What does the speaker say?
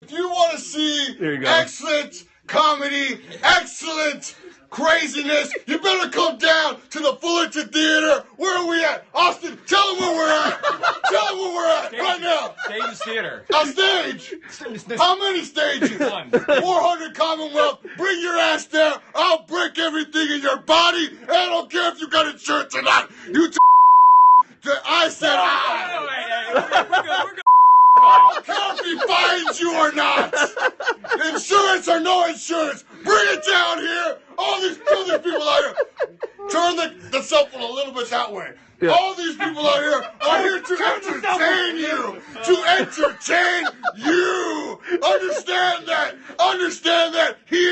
If you want to see excellent comedy, excellent craziness, you better come down to the Fullerton Theater. Where are we at? Austin, tell them where we're at. Tell them where we're at right now. Stage Theater. A stage? How many stages? 400 Commonwealth. Bring your ass there. I'll break everything in your body. And I don't care if you got insurance or not. You I said We're good. I don't care if he finds you or not. Insurance or no insurance. Bring it down here. All these people out here. Turn the cell phone a little bit that way. Yeah. All these people out here are here to entertain you. To entertain you. Understand that. Understand that. He